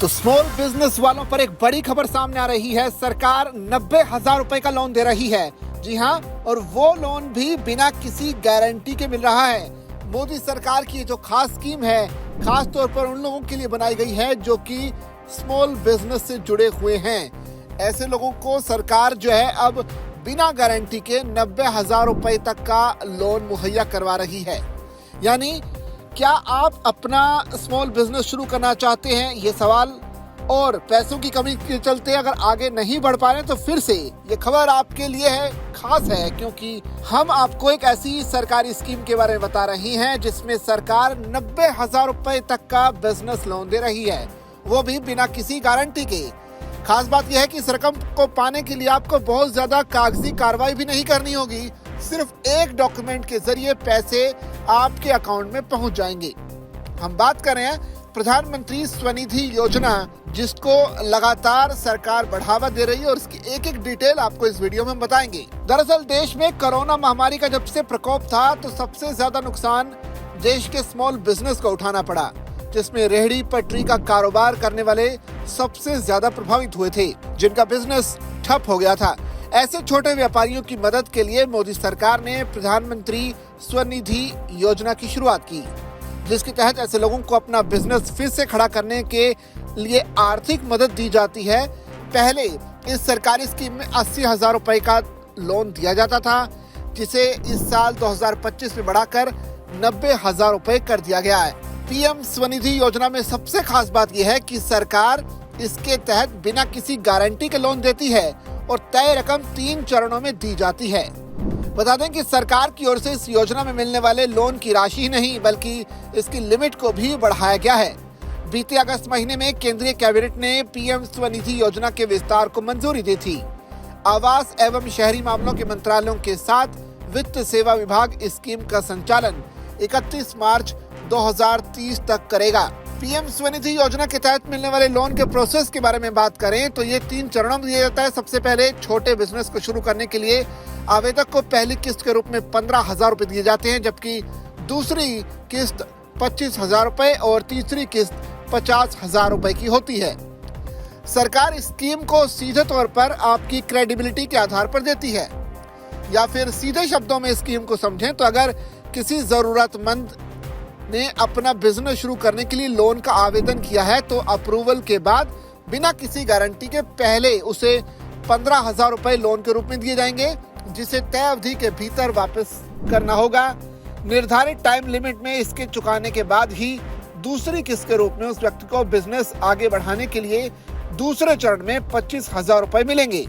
तो small business वालों पर एक बड़ी खबर सामने आ रही है। सरकार 90,000 रुपए का लोन दे रही है। जी हाँ, और वो लोन भी बिना किसी गारंटी के मिल रहा है। मोदी सरकार की जो खास स्कीम है, खास तौर पर उन लोगों के लिए बनाई गई है जो कि स्मॉल बिजनेस से जुड़े हुए हैं। ऐसे लोगों को सरकार जो है अब बिना गारंटी के 90,000 रुपए तक का लोन मुहैया करवा रही है। यानी क्या आप अपना स्मॉल बिजनेस शुरू करना चाहते हैं, ये सवाल, और पैसों की कमी के चलते अगर आगे नहीं बढ़ पा रहे तो फिर से ये खबर आपके लिए है, खास है, क्योंकि हम आपको एक ऐसी सरकारी स्कीम के बारे में बता रही हैं जिसमें सरकार 90,000 रुपए तक का बिजनेस लोन दे रही है, वो भी बिना किसी गारंटी के। खास बात यह है कि इस रकम को पाने के लिए आपको बहुत ज्यादा कागजी कार्रवाई भी नहीं करनी होगी। सिर्फ एक डॉक्यूमेंट के जरिए पैसे आपके अकाउंट में पहुंच जाएंगे। हम बात कर रहे हैं प्रधानमंत्री स्वनिधि योजना, जिसको लगातार सरकार बढ़ावा दे रही है और इसकी एक एक डिटेल आपको इस वीडियो में हम बताएंगे। दरअसल देश में कोरोना महामारी का जब से प्रकोप था तो सबसे ज्यादा नुकसान देश के स्मॉल बिजनेस को उठाना पड़ा, जिसमें रेहड़ी पटरी का कारोबार करने वाले सबसे ज्यादा प्रभावित हुए थे, जिनका बिजनेस ठप हो गया था। ऐसे छोटे व्यापारियों की मदद के लिए मोदी सरकार ने प्रधानमंत्री स्वनिधि योजना की शुरुआत की, जिसके तहत ऐसे लोगों को अपना बिजनेस फिर से खड़ा करने के लिए आर्थिक मदद दी जाती है। पहले इस सरकारी स्कीम में 80,000 रुपए का लोन दिया जाता था, जिसे इस साल 2025 में बढ़ाकर 90,000 रुपए कर दिया गया है। पीएम स्वनिधि योजना में सबसे खास बात यह है कि सरकार इसके तहत बिना किसी गारंटी के लोन देती है और तय रकम 3 चरणों में दी जाती है। बता दें कि सरकार की ओर से इस योजना में मिलने वाले लोन की राशि ही नहीं बल्कि इसकी लिमिट को भी बढ़ाया गया है। बीते अगस्त महीने में केंद्रीय कैबिनेट ने पीएम स्वनिधि योजना के विस्तार को मंजूरी दी थी। आवास एवं शहरी मामलों के मंत्रालयों के साथ वित्त सेवा विभाग इस स्कीम का संचालन 31 मार्च 2030 तक करेगा। पीएम स्वनिधि योजना के तहत मिलने वाले लोन के प्रोसेस के बारे में बात करें तो ये 3 चरणों में दिया जाता है। सबसे पहले छोटे बिजनेस को शुरू करने के लिए आवेदक को पहली किस्त के रूप में 15,000 रुपए दिए जाते हैं, जबकि दूसरी किस्त 25,000 रुपए और तीसरी किस्त 50,000 रुपए की होती है। सरकार इस स्कीम को सीधे तौर पर आपकी क्रेडिबिलिटी के आधार पर देती है, या फिर सीधे शब्दों में स्कीम को समझें तो अगर किसी जरूरतमंद ने अपना बिजनेस शुरू करने के लिए लोन का आवेदन किया है तो अप्रूवल के बाद बिना किसी गारंटी के पहले उसे 15,000 रुपए लोन के रूप में दिए जाएंगे, जिसे तय अवधि के भीतर वापस करना होगा। निर्धारित टाइम लिमिट में इसके चुकाने के बाद ही दूसरी किस्त के रूप में उस व्यक्ति को बिजनेस आगे बढ़ाने के लिए दूसरे चरण में 25,000 रुपए मिलेंगे।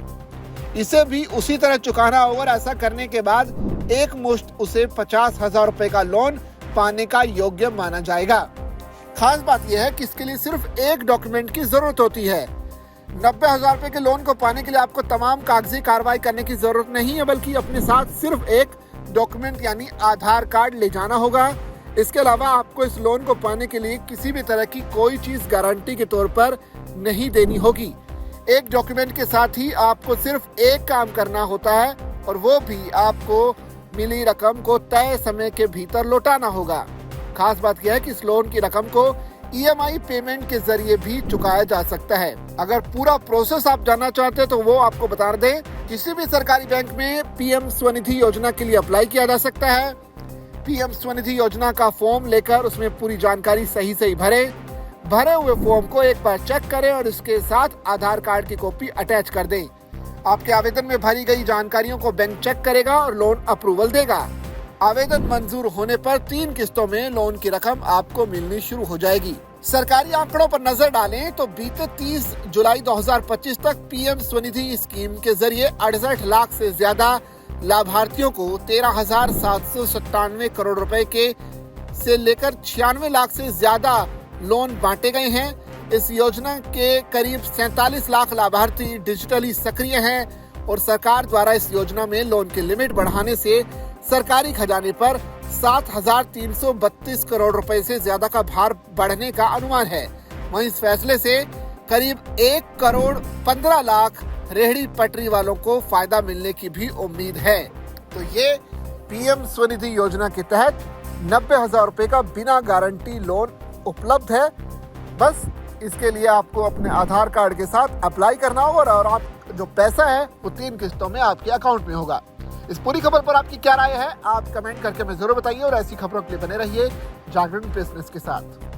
इसे भी उसी तरह चुकाना होगा और ऐसा करने के बाद एक मुश्त उसे 50,000 रुपए का लोन पाने का योग्य माना जाएगा। खास बात यह है कि इसके लिए सिर्फ एक डॉक्यूमेंट की जरूरत होती है। 90,000 रुपए के लोन को पाने के लिए आपको तमाम कागजी कार्रवाई करने की जरूरत नहीं है, बल्कि अपने साथ सिर्फ एक डॉक्यूमेंट यानी आधार कार्ड ले जाना होगा। इसके अलावा आपको इस लोन को पाने के लिए किसी भी तरह की कोई चीज गारंटी के तौर पर नहीं देनी होगी। एक डॉक्यूमेंट के साथ ही आपको सिर्फ एक काम करना होता है, और वो भी आपको मिली रकम को तय समय के भीतर लौटाना होगा। खास बात यह है कि इस लोन की रकम को ईएमआई पेमेंट के जरिए भी चुकाया जा सकता है। अगर पूरा प्रोसेस आप जानना चाहते हैं तो वो आपको बता दें, किसी भी सरकारी बैंक में पीएम स्वनिधि योजना के लिए अप्लाई किया जा सकता है। पीएम स्वनिधि योजना का फॉर्म लेकर उसमें पूरी जानकारी सही भरे हुए फॉर्म को एक बार चेक करें और इसके साथ आधार कार्ड की कॉपी अटैच कर दें। आपके आवेदन में भरी गई जानकारियों को बैंक चेक करेगा और लोन अप्रूवल देगा। आवेदन मंजूर होने पर 3 किस्तों में लोन की रकम आपको मिलनी शुरू हो जाएगी। सरकारी आंकड़ों पर नजर डालें तो बीते 30 जुलाई 2025 तक पीएम स्वनिधि स्कीम के जरिए 68 लाख से ज्यादा लाभार्थियों को 13,797 करोड़ रुपए के से लेकर 96 लाख से ज्यादा लोन बांटे गए हैं। इस योजना के करीब 47 लाख लाभार्थी डिजिटली सक्रिय हैं और सरकार द्वारा इस योजना में लोन की लिमिट बढ़ाने से सरकारी खजाने पर 7,332 करोड़ रुपए से ज्यादा का भार बढ़ने का अनुमान है। वहीं इस फैसले से करीब 1 करोड़ 15 लाख रेहड़ी पटरी वालों को फायदा मिलने की भी उम्मीद है। तो ये पीएम स्वनिधि योजना के तहत 90,000 रुपए का बिना गारंटी लोन उपलब्ध है। बस इसके लिए आपको अपने आधार कार्ड के साथ अप्लाई करना होगा और आप जो पैसा है वो 3 किस्तों में आपके अकाउंट में होगा। इस पूरी खबर पर आपकी क्या राय है, आप कमेंट करके हमें जरूर बताइए और ऐसी खबरों के लिए बने रहिए जागरण प्रेस न्यूज़ के साथ।